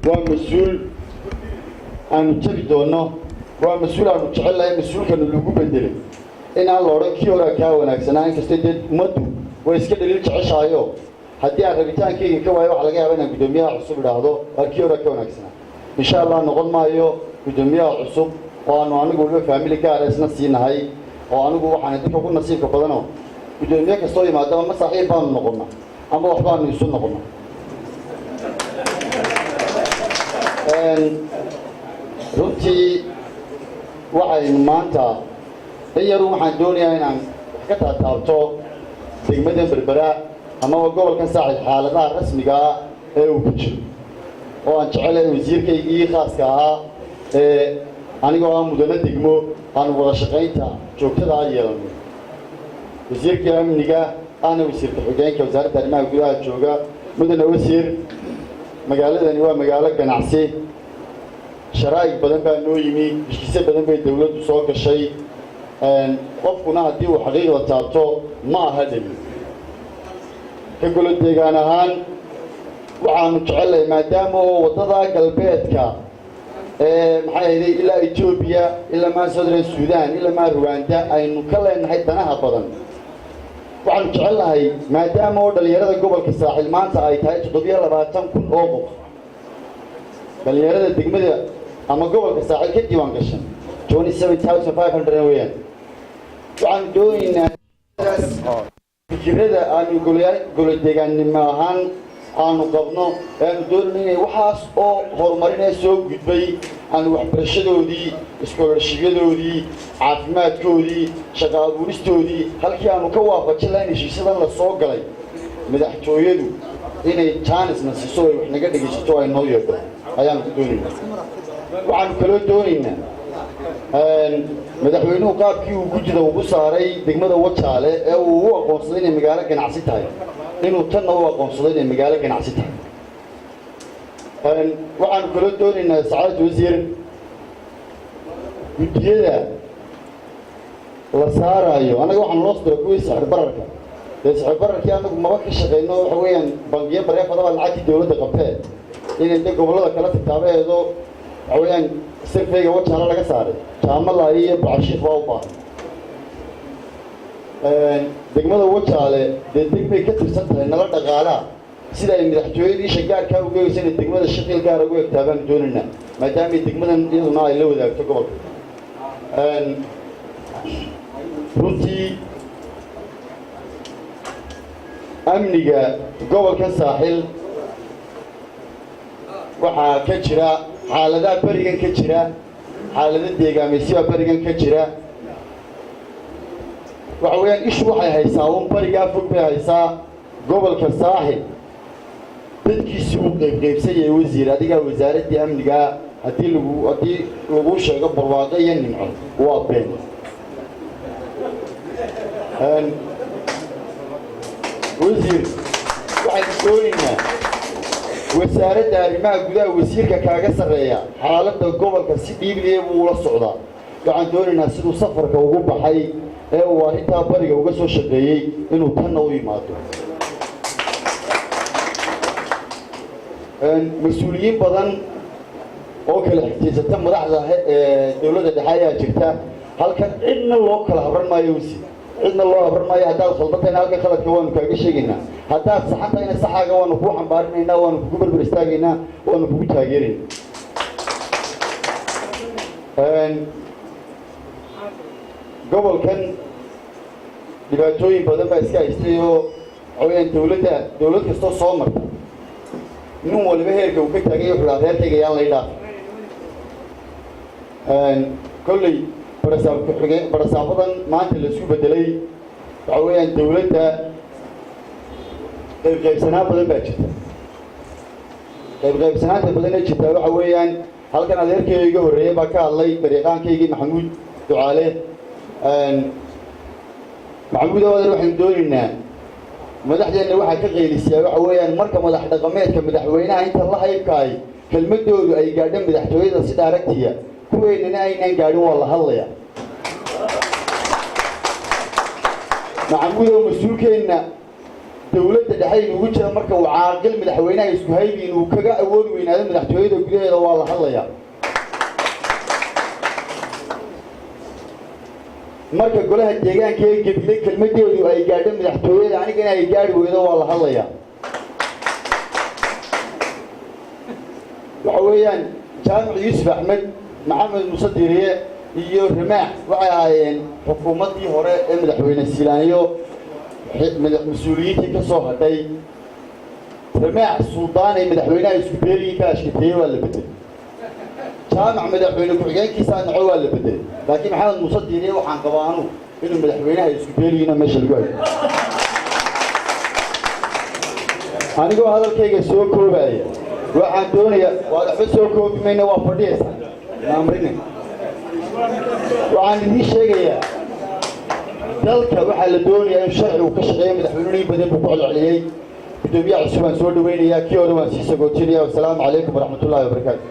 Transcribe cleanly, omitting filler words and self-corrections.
ومسؤول عن تبدونه ومسؤول عن تحلى مسؤول كانوا اللي بدله إن الله ركيه ولا كاونا كسنان كستدد مدو ويسكت اللي تعيشه هدي عربيتان كي كواي واحد لقاه بينهم بدمية عصب لهذا ركيه ولا كاونا كسنان إن شاء الله نقول ما يو بدمية عصب وأنا نقول له فاميلي كارس نسين هاي وأنا نقول حنتي كقول نسيب كقولنا بدمية كستوي ما دام ما صحيح بان نقولنا أما وحبان يسون نقولنا runtii waxay maanta yaru waxaan doonayaa inaan ka taabto degmada Berbera ama gobolka Saaxil xaaladaha rasmiga ah ee uu ku jiro oo aan jecelahay wasiirkaygii khaaska ah anigoo aan mudane degmo aan wada shaqaynta joogtada ah yeelano wasiirka amniga ana wasiirka xogeenka wasaaradda arrimaha gudaha jooga mudane wasiir magaaladani waa magaalo ganacsi شرائع بدن بنويمي بشكل بدن بيدولة سوق الشيء قفنا هدي وحقيقة تعطو ما هذا كقول الدجانا هان وعم تعلم ما دامه وتضع قلبيتك محايدة إلى إثيوبيا إلى ما صدر السودان إلى ما رواندا أي نكلم حتى نها بدن وعم تعلم هاي ما دامه دليل هذا قبل كساحل ما أنت هاي تاج طبيعي لبعضهم كن أوقف دليل هذا الدجمة أما قبل كساحل كدي وانقشن 27,500 وين وعن دوينا كذا أنا يقول الدجان ما هن أنا قبنا أنا دورني وحاس أو هرمارين سوق جدبي أنا وحبرشة دي سكولرشيب دي عفمات كودي شغال بورست دي هل كي أنا كوا بتشلين شيء سبب السوق علي مدح تويدو هنا تانس نسيسوي وإحنا قد نجيتوا إنه يبغى أيام دونينا وعن كل دونينا مدحوينه قاب كيو وجوده وبصاري دقمده وجهاله هو قنصلين المجال كان عصيتها إنه تنا هو قنصلين المجال كان عصيتها وعن كل دونينا سعادة وزير بديله وصار أيوه أنا جوا حنوصل كويس على بركة بس عبارة كأنه ما بقى شغالنا حواليا بنجيب بريء فضل العادي دولة قبتها إن أنت قبل هذا كلام التابع هذا حواليا سيرفي جوات شهر لك سعر شام الله هي بعشيق واوبا دقمة جوات شهر دقمة كتير سنتها إن الله تقالا سيدا إن رحتوي دي شجار كانوا جوي سنة دقمة الشقيل جار جوي كتابان دوننا ما دام دقمة يلا اللي هو ذاك تقول runtii amniga gobolka saaxil waxaa ka jira xaaladaha barigan ka jira xaalada deegaameysiga barigan ka jira waxa weeyaan ishu waxay haysaa un barigaa fog bay haysaa gobolka saaxil dadkiisi uu qaybqaybsanyay wasiir adiga wasaaradii amniga haddii lagu sheego barwaaqo iyo nimco waa been وزير waxay doonayna wasaaradda arrimaha gudaha wasiirka kaaga sareeya xaaladda gobolka si dhiibliye uu la socdaa waxaan doonaynaa sidoo safarka ugu baxay ee uu arinta bariga uga soo shaqeeyay inuu tan u yimaado mas'uuliyiin badan oo kala xigtiisata madaxda dawladda dhexe ayaa jirta halkan cidna loo kala habran maayo wasiir عندنا الله برما يهدال خلطتنا هالك خلط كوان كاجشينا هدال صحتنا صحة كوان وفوح مبارنا وان كبر برستاجنا وان كبر تاجرين. قبل كان دبعتوي بدل بس كايستيو عوين دولة كستو صامر نوم ولا بهير كوكي تاجي ولا غير تاجي يلا يلا. كل برسابة ما أنت اللي شو بدلي عوين دولتها غير سنة بدل بجت غير سنة بدل بجت عوين هل كان هذا كي يجوا الريبة كالله بريقان كي يجي محمود دعاله محمود هذا الواحد دورنا مدح جن واحد كغير السياق عوين مركب مدح دقمات كمدح وينها أنت الله يبكاي كلمة دول أي قاعدين مدح تويدا سداركتية كوين أين قاعدين والله الله يا محمود ومسؤول كنا dawladda dhexe inugu jira marka uu caaqil madaxweynaha isku haybi inuu kaga awood weynaado madaxtooyada gudaheeda waa la hadlayaa marka golaha deegaanka ee Gabiley kelmadeedu ay gaadho madaxtooyada anigana ay gaari weydo waa la hadlayaa waxa weeyaan jaamac Yuusuf Axmed Maxamed Muuse Diiriye iyo Ramaax waxay ahaayeen xukuumaddii hore ee madaxweyne Silaanyo mas-uuliyiintii ka soo hadhay Ramaax Suldaan ay madaxweynaha isku beeriin ka ashkatay waa la bedelay jaamac madaxweyne ku-xigeenkiisa naco waa la bedelay laakiin Maxamed Muuse Diiriye waxaan qabaa inuu madaxweynaha isku beeriina meesha lagu hayo anigoo hadalkayga soo koobaya waxaan doonayaa waa waxba soo koobi mayna waa fadhiyaysa naamrina waxaan idin sheegayaa dalka waxaa la doonayaa in sharcigu ka shaqeeyo madaxweynuhu badan buu ku celceliyey gudoomiyaha cusub aan soo dhaweynayaa kii hore waan sii sagootinayaa wassalaamu calaykum waraxmatullaahi wabarakaatu